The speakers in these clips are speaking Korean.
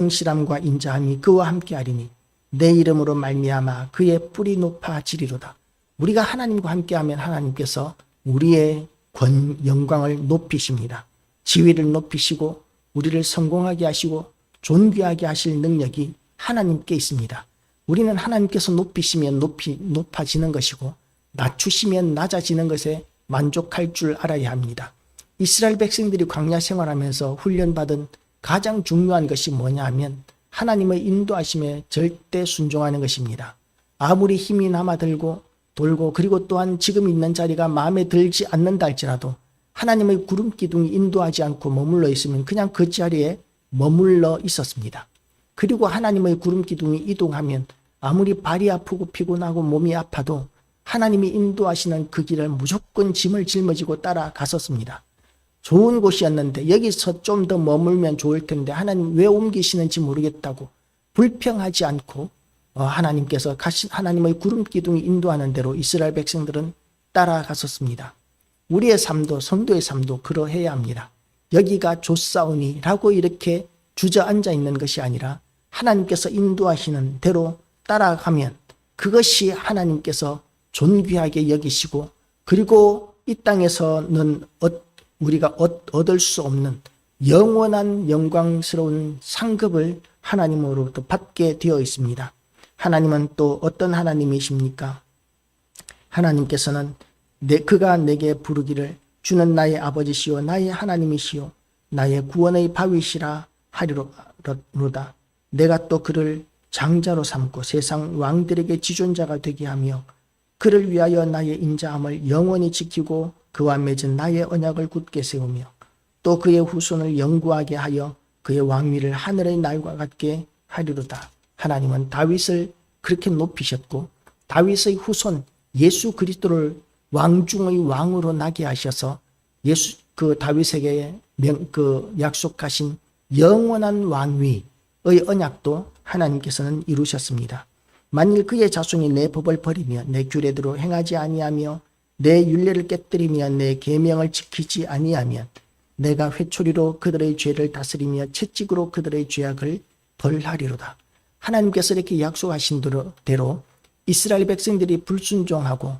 성실함과 인자함이 그와 함께하리니 내 이름으로 말미암아 그의 뿔이 높아지리로다. 우리가 하나님과 함께하면 하나님께서 우리의 영광을 높이십니다. 지위를 높이시고 우리를 성공하게 하시고 존귀하게 하실 능력이 하나님께 있습니다. 우리는 하나님께서 높이시면 높아지는 것이고 낮추시면 낮아지는 것에 만족할 줄 알아야 합니다. 이스라엘 백성들이 광야 생활하면서 훈련받은 가장 중요한 것이 뭐냐 하면 하나님의 인도하심에 절대 순종하는 것입니다. 아무리 힘이 남아들고 돌고 그리고 또한 지금 있는 자리가 마음에 들지 않는다 할지라도 하나님의 구름 기둥이 인도하지 않고 머물러 있으면 그냥 그 자리에 머물러 있었습니다. 그리고 하나님의 구름 기둥이 이동하면 아무리 발이 아프고 피곤하고 몸이 아파도 하나님이 인도하시는 그 길을 무조건 짐을 짊어지고 따라갔었습니다. 좋은 곳이었는데 여기서 좀 더 머물면 좋을 텐데 하나님 왜 옮기시는지 모르겠다고 불평하지 않고 하나님께서 하나님의 구름 기둥이 인도하는 대로 이스라엘 백성들은 따라갔었습니다. 우리의 삶도 성도의 삶도 그러해야 합니다. 여기가 좋사오니라고 이렇게 주저앉아 있는 것이 아니라 하나님께서 인도하시는 대로 따라가면 그것이 하나님께서 존귀하게 여기시고 그리고 이 땅에서는 우리가 얻을 수 없는 영원한 영광스러운 상급을 하나님으로부터 받게 되어 있습니다. 하나님은 또 어떤 하나님이십니까? 하나님께서는 그가 내게 부르기를 주는 나의 아버지시요 나의 하나님이시요 나의 구원의 바위시라 하리로다. 내가 또 그를 장자로 삼고 세상 왕들에게 지존자가 되게 하며 그를 위하여 나의 인자함을 영원히 지키고 그와 맺은 나의 언약을 굳게 세우며 또 그의 후손을 영구하게 하여 그의 왕위를 하늘의 날과 같게 하리로다. 하나님은 다윗을 그렇게 높이셨고 다윗의 후손 예수 그리스도를 왕 중의 왕으로 나게 하셔서 그 다윗에게 약속하신 영원한 왕위의 언약도 하나님께서는 이루셨습니다. 만일 그의 자손이 내 법을 버리며 내 규례대로 행하지 아니하며 내 율례를 깨뜨리며 내 계명을 지키지 아니하면 내가 회초리로 그들의 죄를 다스리며 채찍으로 그들의 죄악을 벌하리로다. 하나님께서 이렇게 약속하신 대로 이스라엘 백성들이 불순종하고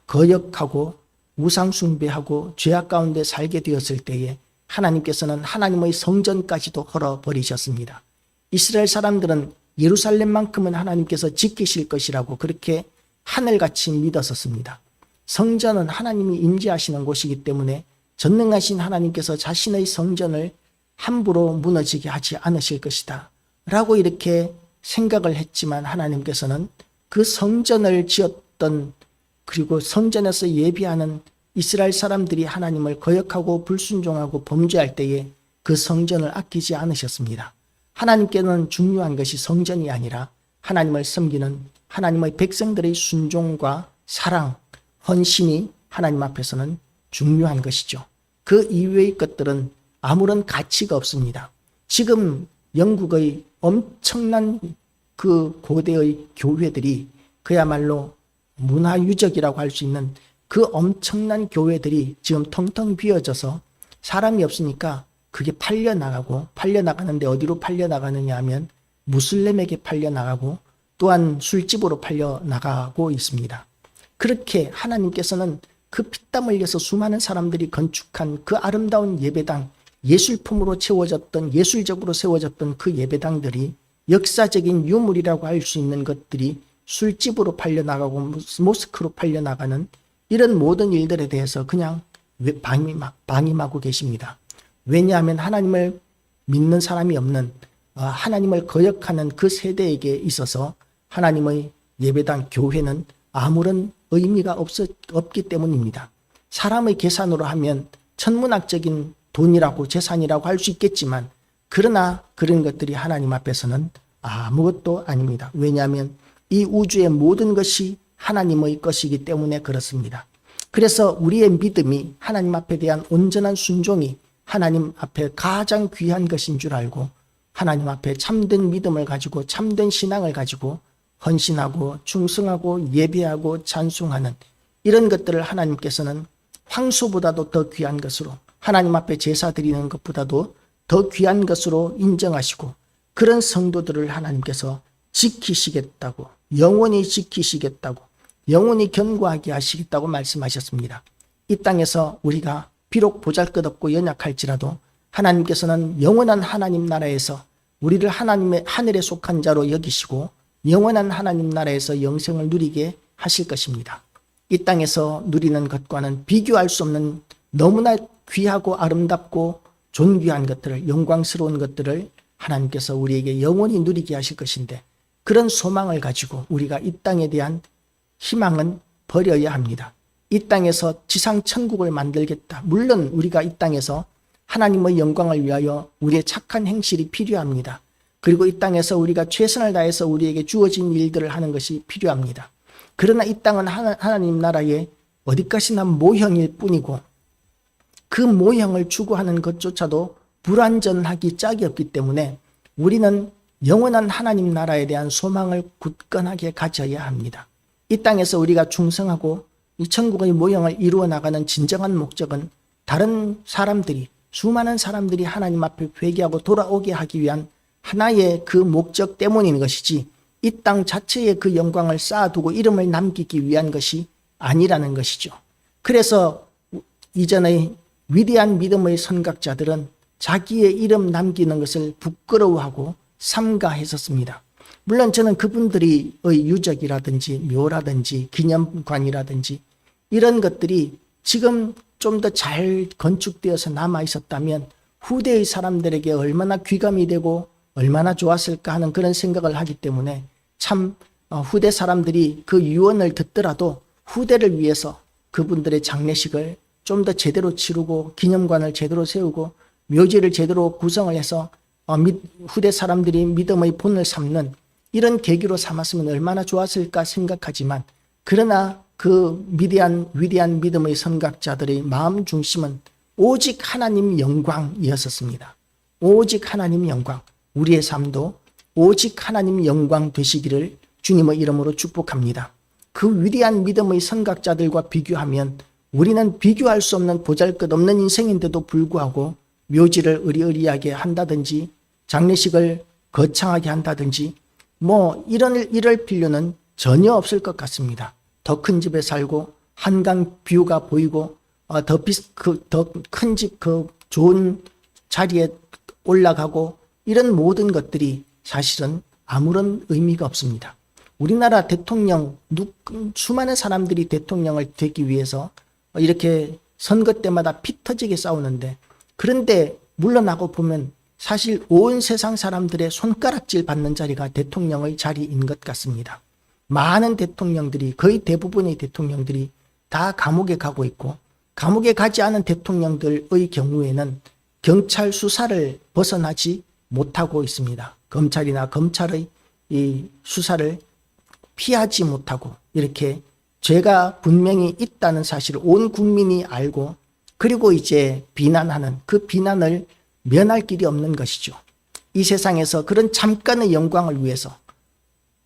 거역하고 우상숭배하고 죄악 가운데 살게 되었을 때에 하나님께서는 하나님의 성전까지도 헐어버리셨습니다. 이스라엘 사람들은 예루살렘만큼은 하나님께서 지키실 것이라고 그렇게 하늘같이 믿었었습니다. 성전은 하나님이 임재하시는 곳이기 때문에 전능하신 하나님께서 자신의 성전을 함부로 무너지게 하지 않으실 것이다 라고 이렇게 생각을 했지만 하나님께서는 그 성전을 지었던 그리고 성전에서 예비하는 이스라엘 사람들이 하나님을 거역하고 불순종하고 범죄할 때에 그 성전을 아끼지 않으셨습니다. 하나님께는 중요한 것이 성전이 아니라 하나님을 섬기는 하나님의 백성들의 순종과 사랑, 헌신이 하나님 앞에서는 중요한 것이죠. 그 이외의 것들은 아무런 가치가 없습니다. 지금 영국의 엄청난 그 고대의 교회들이 그야말로 문화유적이라고 할 수 있는 그 엄청난 교회들이 지금 텅텅 비어져서 사람이 없으니까 그게 팔려나가는데 어디로 팔려나가느냐 하면 무슬림에게 팔려나가고 또한 술집으로 팔려나가고 있습니다. 그렇게 하나님께서는 그 피땀 흘려서 수많은 사람들이 건축한 그 아름다운 예배당, 예술품으로 채워졌던 예술적으로 세워졌던 그 예배당들이 역사적인 유물이라고 할 수 있는 것들이 술집으로 팔려나가고 모스크로 팔려나가는 이런 모든 일들에 대해서 그냥 방임하고 계십니다. 왜냐하면 하나님을 믿는 사람이 없는 하나님을 거역하는 그 세대에게 있어서 하나님의 예배당 교회는 아무런 의미가 없기 때문입니다. 사람의 계산으로 하면 천문학적인 돈이라고 재산이라고 할 수 있겠지만 그러나 그런 것들이 하나님 앞에서는 아무것도 아닙니다. 왜냐하면 이 우주의 모든 것이 하나님의 것이기 때문에 그렇습니다. 그래서 우리의 믿음이 하나님 앞에 대한 온전한 순종이 하나님 앞에 가장 귀한 것인 줄 알고 하나님 앞에 참된 믿음을 가지고 참된 신앙을 가지고 헌신하고 충성하고 예배하고 찬송하는 이런 것들을 하나님께서는 황소보다도 더 귀한 것으로 하나님 앞에 제사 드리는 것보다도 더 귀한 것으로 인정하시고 그런 성도들을 하나님께서 지키시겠다고, 영원히 지키시겠다고, 영원히 견고하게 하시겠다고 말씀하셨습니다. 이 땅에서 우리가 비록 보잘것없고 연약할지라도 하나님께서는 영원한 하나님 나라에서 우리를 하나님의 하늘에 속한 자로 여기시고 영원한 하나님 나라에서 영생을 누리게 하실 것입니다. 이 땅에서 누리는 것과는 비교할 수 없는 너무나 귀하고 아름답고 존귀한 것들을, 영광스러운 것들을 하나님께서 우리에게 영원히 누리게 하실 것인데, 그런 소망을 가지고 우리가 이 땅에 대한 희망은 버려야 합니다. 이 땅에서 지상 천국을 만들겠다. 물론 우리가 이 땅에서 하나님의 영광을 위하여 우리의 착한 행실이 필요합니다. 그리고 이 땅에서 우리가 최선을 다해서 우리에게 주어진 일들을 하는 것이 필요합니다. 그러나 이 땅은 하나님 나라의 어디까지나 모형일 뿐이고, 그 모형을 추구하는 것조차도 불완전하기 짝이 없기 때문에 우리는 영원한 하나님 나라에 대한 소망을 굳건하게 가져야 합니다. 이 땅에서 우리가 충성하고 이 천국의 모형을 이루어 나가는 진정한 목적은 다른 사람들이, 수많은 사람들이 하나님 앞에 회개하고 돌아오게 하기 위한 하나의 그 목적 때문인 것이지, 이 땅 자체의 그 영광을 쌓아두고 이름을 남기기 위한 것이 아니라는 것이죠. 그래서 이전의 위대한 믿음의 선각자들은 자기의 이름 남기는 것을 부끄러워하고 삼가했었습니다. 물론 저는 그분들의 유적이라든지 묘라든지 기념관이라든지 이런 것들이 지금 좀 더 잘 건축되어서 남아 있었다면 후대의 사람들에게 얼마나 귀감이 되고 얼마나 좋았을까 하는 그런 생각을 하기 때문에 참 후대 사람들이 그 유언을 듣더라도 후대를 위해서 그분들의 장례식을 좀 더 제대로 치르고 기념관을 제대로 세우고 묘지를 제대로 구성을 해서 후대 사람들이 믿음의 본을 삼는 이런 계기로 삼았으면 얼마나 좋았을까 생각하지만, 그러나 그 위대한 믿음의 선각자들의 마음 중심은 오직 하나님 영광이었었습니다. 오직 하나님 영광, 우리의 삶도 오직 하나님 영광 되시기를 주님의 이름으로 축복합니다. 그 위대한 믿음의 선각자들과 비교하면 우리는 비교할 수 없는 보잘것없는 인생인데도 불구하고 묘지를 의리의리하게 한다든지 장례식을 거창하게 한다든지 이럴 필요는 전혀 없을 것 같습니다. 더 큰 집에 살고 한강 뷰가 보이고 더 큰 집 그 좋은 자리에 올라가고 이런 모든 것들이 사실은 아무런 의미가 없습니다. 우리나라 대통령, 수많은 사람들이 대통령을 되기 위해서 이렇게 선거 때마다 피 터지게 싸우는데, 그런데 물러나고 보면 사실 온 세상 사람들의 손가락질 받는 자리가 대통령의 자리인 것 같습니다. 많은 대통령들이, 거의 대부분의 대통령들이 다 감옥에 가고 있고, 감옥에 가지 않은 대통령들의 경우에는 경찰 수사를 벗어나지 못하고 있습니다. 검찰이나 검찰의 이 수사를 피하지 못하고 이렇게 죄가 분명히 있다는 사실을 온 국민이 알고, 그리고 이제 비난하는 그 비난을 면할 길이 없는 것이죠. 이 세상에서 그런 잠깐의 영광을 위해서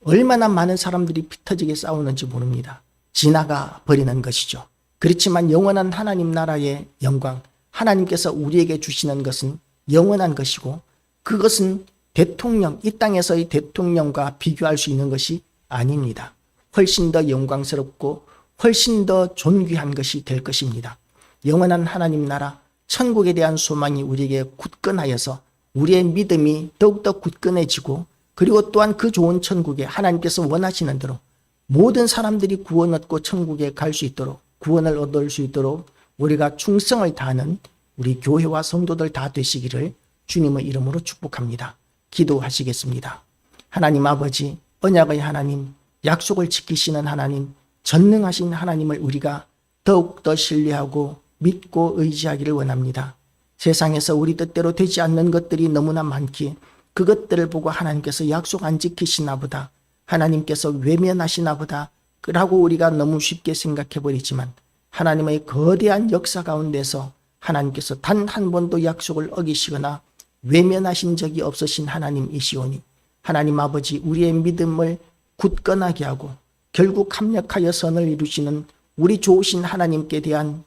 얼마나 많은 사람들이 피 터지게 싸우는지 모릅니다. 지나가 버리는 것이죠. 그렇지만 영원한 하나님 나라의 영광, 하나님께서 우리에게 주시는 것은 영원한 것이고, 그것은 대통령, 이 땅에서의 대통령과 비교할 수 있는 것이 아닙니다. 훨씬 더 영광스럽고 훨씬 더 존귀한 것이 될 것입니다. 영원한 하나님 나라, 천국에 대한 소망이 우리에게 굳건하여서 우리의 믿음이 더욱더 굳건해지고, 그리고 또한 그 좋은 천국에 하나님께서 원하시는 대로 모든 사람들이 구원 얻고 천국에 갈 수 있도록, 구원을 얻을 수 있도록 우리가 충성을 다하는 우리 교회와 성도들 다 되시기를 주님의 이름으로 축복합니다. 기도하시겠습니다. 하나님 아버지, 언약의 하나님, 약속을 지키시는 하나님, 전능하신 하나님을 우리가 더욱더 신뢰하고 믿고 의지하기를 원합니다. 세상에서 우리 뜻대로 되지 않는 것들이 너무나 많기에 그것들을 보고 하나님께서 약속 안 지키시나 보다, 하나님께서 외면하시나 보다 라고 우리가 너무 쉽게 생각해버리지만, 하나님의 거대한 역사 가운데서 하나님께서 단 한 번도 약속을 어기시거나 외면하신 적이 없으신 하나님이시오니, 하나님 아버지, 우리의 믿음을 굳건하게 하고 결국 합력하여 선을 이루시는 우리 좋으신 하나님께 대한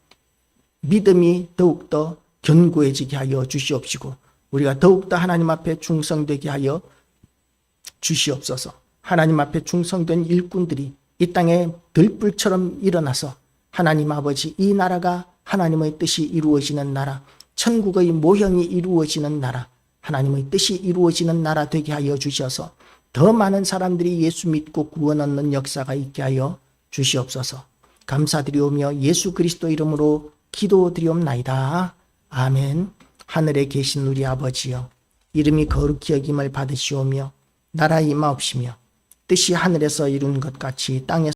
믿음이 더욱더 견고해지게 하여 주시옵시고, 우리가 더욱더 하나님 앞에 충성되게 하여 주시옵소서. 하나님 앞에 충성된 일꾼들이 이 땅에 들불처럼 일어나서 하나님 아버지, 이 나라가 하나님의 뜻이 이루어지는 나라, 천국의 모형이 이루어지는 나라, 하나님의 뜻이 이루어지는 나라 되게 하여 주셔서 더 많은 사람들이 예수 믿고 구원 얻는 역사가 있게 하여 주시옵소서. 감사드리오며 예수 그리스도 이름으로 기도드리옵나이다. 아멘. 하늘에 계신 우리 아버지여, 이름이 거룩히 여김을 받으시오며 나라 임하옵시며 뜻이 하늘에서 이룬 것 같이 땅에서